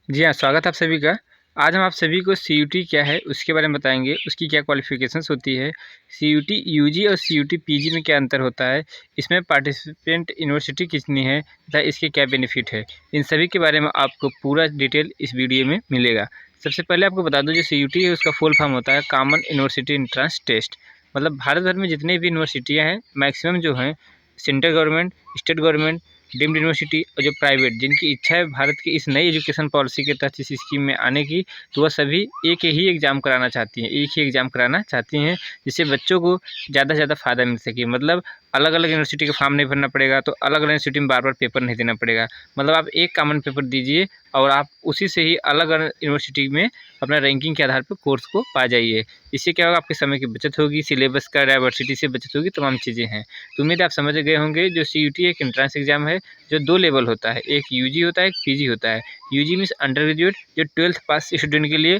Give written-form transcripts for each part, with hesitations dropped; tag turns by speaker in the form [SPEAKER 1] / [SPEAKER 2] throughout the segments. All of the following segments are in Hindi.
[SPEAKER 1] जी हाँ, स्वागत है आप सभी का। आज हम आप सभी को सीयूटी क्या है उसके बारे में बताएँगे, उसकी क्या क्वालिफ़िकेशंस होती है, सीयूटी यूजी और सीयूटी पीजी में क्या अंतर होता है, इसमें पार्टिसिपेंट यूनिवर्सिटी कितनी है तथा इसके क्या बेनिफिट है। इन सभी के बारे में आपको पूरा डिटेल इस वीडियो में मिलेगा। सबसे पहले आपको बता दूँ जो सीयूटी है उसका फुल फॉर्म होता है कॉमन यूनिवर्सिटी एंट्रेंस टेस्ट। मतलब भारत भर में जितनी भी यूनिवर्सिटियाँ हैं मैक्सिमम जो हैं central government, state government, deemed university और जो प्राइवेट जिनकी इच्छा है भारत की इस नई एजुकेशन पॉलिसी के तहत इस स्कीम में आने की, तो वह सभी एक ही एग्ज़ाम कराना चाहती हैं, एक ही एग्ज़ाम कराना चाहती हैं जिससे बच्चों को ज़्यादा से ज़्यादा फ़ायदा मिल सके। मतलब अलग-अलग यूनिवर्सिटी का फॉर्म नहीं भरना पड़ेगा, तो अलग-अलग यूनिवर्सिटी में बार-बार पेपर नहीं देना पड़ेगा। मतलब आप एक कॉमन पेपर दीजिए और आप उसी से ही अलग-अलग यूनिवर्सिटी में अपना रैंकिंग के आधार पर कोर्स को पा जाइए। इससे क्या होगा आपके समय की बचत होगी, सिलेबस का डाइवर्सिटी से बचत होगी, तमाम चीज़ें हैं। तो उम्मीद है आप समझ गए होंगे जो सीयूटी एक एंट्रेंस एग्ज़ाम है जो 2 लेवल होता है, एक यूजी होता है, एक पीजी होता है। यूजी मीन्स अंडर ग्रेजुएट जो 12th पास स्टूडेंट के लिए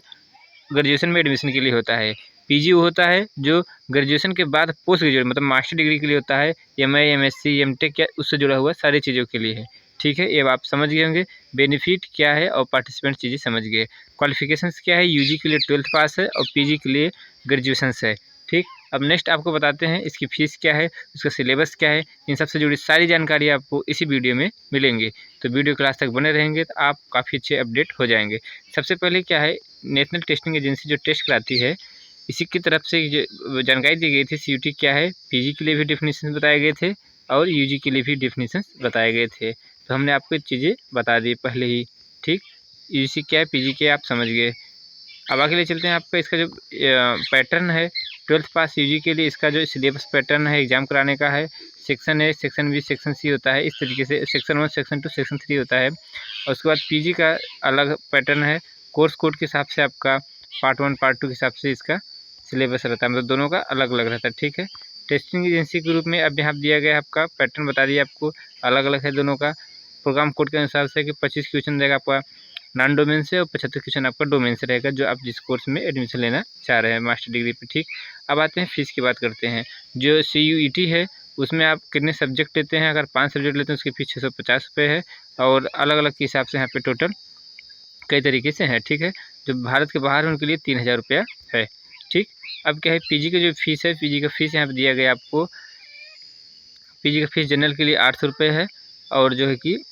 [SPEAKER 1] ग्रेजुएशन में एडमिशन के लिए होता है। पीजी वो होता है जो ग्रेजुएशन के बाद पोस्ट ग्रेजुएट मतलब मास्टर डिग्री के लिए होता है, एमए, एमएससी, एमटेक या उससे जुड़ा हुआ सारी चीज़ों के लिए है। ठीक है, ये अब आप समझ गए होंगे बेनिफिट क्या है और पार्टिसिपेंट चीज़ें समझ गए। क्वालिफ़िकेशंस क्या है, यूजी के लिए 12th पास है और पीजी के लिए ग्रेजुएशंस है। ठीक, अब नेक्स्ट आपको बताते हैं इसकी फ़ीस क्या है, उसका सिलेबस क्या है, इन सब से जुड़ी सारी जानकारी आपको इसी वीडियो में मिलेंगे। तो वीडियो क्लास तक बने रहेंगे तो आप काफ़ी अच्छे अपडेट हो जाएँगे। सबसे पहले क्या है, नेशनल टेस्टिंग एजेंसी जो टेस्ट कराती है, इसी की तरफ से जो जानकारी दी गई थी सीयूटी क्या है, पीजी के लिए भी डेफिनेशंस बताए गए थे और यूजी के लिए भी डेफिनेशंस बताए गए थे। तो हमने आपको ये चीज़ें बता दी पहले ही, ठीक? यूजी क्या है, पीजी क्या है, आप समझ गए। अब आगे ले चलते हैं आपका इसका जो पैटर्न है 12th पास यूजी के लिए इसका जो सिलेबस पैटर्न है एग्ज़ाम कराने का है, section A, section B, section C होता है। इस तरीके से सेक्शन 1, सेक्शन 2, सेक्शन 3 होता है और उसके बाद पीजी का अलग पैटर्न है। कोर्स कोड के हिसाब से आपका पार्ट 1, पार्ट 2 के हिसाब से इसका सिलेबस रहता है, मतलब दोनों का अलग-अलग रहता है, ठीक है। टेस्टिंग एजेंसी के रूप में अब यहाँ दिया गया है आपका पैटर्न बता दिया आपको, अलग-अलग है दोनों का। प्रोग्राम कोड के अनुसार से कि 25 क्वेश्चन रहेगा आपका नॉन डोमेन से और 75 क्वेश्चन आपका डोमेन से रहेगा जो आप जिस कोर्स में एडमिशन लेना चाह रहे हैं मास्टर डिग्री पे, ठीक। अब आते हैं फ़ीस की बात करते हैं। जो सीयूईटी है उसमें आप कितने सब्जेक्ट लेते हैं, अगर 5 सब्जेक्ट लेते हैं उसकी फ़ीस ₹650 है और अलग-अलग के हिसाब से यहाँ पे टोटल कई तरीके से हैं, ठीक है। जो भारत के बाहर हैं उनके लिए ₹3000 है, ठीक। अब क्या है पीजी की जो फ़ीस है, पीजी का फ़ीस यहाँ पे दिया गया आपको, पीजी का फ़ीस जनरल के लिए ₹800 है और जो है कि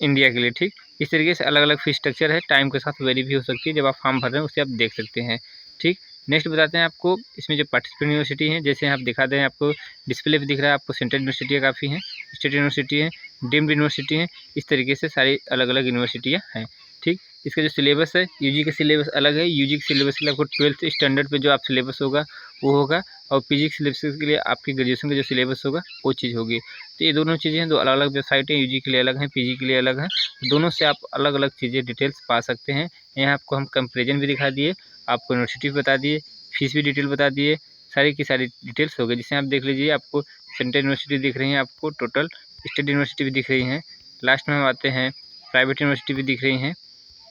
[SPEAKER 1] इंडिया के लिए, ठीक। इस तरीके से अलग-अलग फ़ीस स्ट्रक्चर है, टाइम के साथ वेरी भी हो सकती है, जब आप फॉर्म भर रहे हैं उसे आप देख सकते हैं, ठीक। नेक्स्ट बताते हैं आपको इसमें जो पार्टिसिपेंट यूनिवर्सिटी हैं, जैसे आप दिखा दें आपको डिस्प्ले पे दिख रहा है आपको सेंट्रल यूनिवर्सिटियाँ काफ़ी हैं, स्टेट यूनिवर्सिटी है, डीम्ड यूनिवर्सिटी है, इस तरीके से सारी अलग-अलग यूनिवर्सिटियाँ हैं, ठीक। इसका जो सिलेबस है, यूजी का सिलेबस अलग है, यूजी के सिलेबस के लिए आपको 12th स्टैंडर्ड पे जो आप सिलेबस होगा, वो होगा और पीजी के सिलेबस के लिए आपकी ग्रेजुएशन का जो सिलेबस होगा, वो चीज़ होगी। तो ये दोनों चीज़ें हैं, 2 अलग-अलग वेबसाइट हैं, यूजी के लिए अलग हैं, पीजी के लिए अलग हैं। दोनों से आप अलग-अलग चीज़ें डिटेल्स पा सकते हैं। यहाँ आपको हम कंपैरिज़न भी दिखा दिए, आपको यूनिवर्सिटी भी बता दिए, फीस भी डिटेल बता दिए, सारी की सारी डिटेल्स हो गई। जिससे आप देख लीजिए आपको सेंट्रल यूनिवर्सिटी दिख रही हैं, आपको टोटल स्टेट यूनिवर्सिटी भी दिख रही हैं। लास्ट में हम आते हैं प्राइवेट यूनिवर्सिटी भी दिख रही हैं,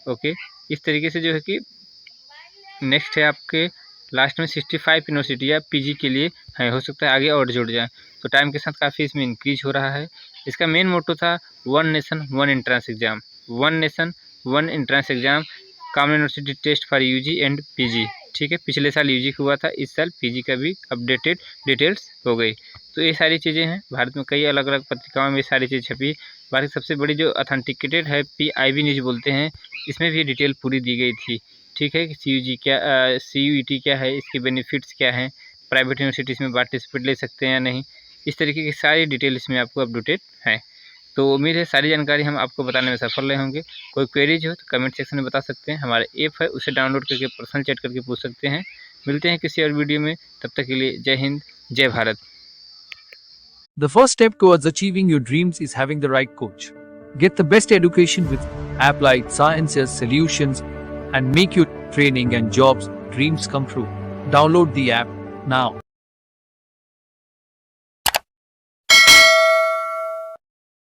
[SPEAKER 1] ओके। इस तरीके से जो है कि नेक्स्ट है आपके लास्ट में 65 यूनिवर्सिटियाँ पीजी के लिए हैं, हो सकता है आगे और जुड़ जाएँ। तो टाइम के साथ काफ़ी इसमें इंक्रीज़ हो रहा है। इसका मेन मोटो था one nation one entrance exam, one nation one entrance exam, common university test for UG and PG, ठीक है। पिछले साल यूजी का हुआ था, इस साल पीजी का भी अपडेटेड डिटेल्स हो गई। तो ये सारी चीज़ें हैं, भारत में कई अलग-अलग पत्रिकाओं में ये सारी चीज़ छपी। भारत की सबसे बड़ी जो ऑथेंटिकेटेड है पीआईबी न्यूज़ बोलते हैं, इसमें भी डिटेल पूरी दी गई थी। ठीक है कि सीयूईटी क्या है, इसके बेनिफिट्स क्या हैं, प्राइवेट यूनिवर्सिटीज़ में पार्टिसिपेट ले सकते हैं या नहीं, इस तरीके की सारी डिटेल इसमें आपको अपडेटेड हैं। तो उम्मीद है सारी जानकारी हम आपको बताने में सफल रहे होंगे। कोई क्वेरीज हो तो कमेंट सेक्शन में बता सकते हैं। हमारा ऐप है उसे डाउनलोड करके पर्सनल चैट करके पूछ सकते हैं। मिलते हैं किसी और वीडियो में, तब तक के लिए जय हिंद, जय Bharat.
[SPEAKER 2] The first step towards achieving your dreams is having the right coach. Get the best education with applied sciences solutions and make your training and jobs dreams come true. Download the app now.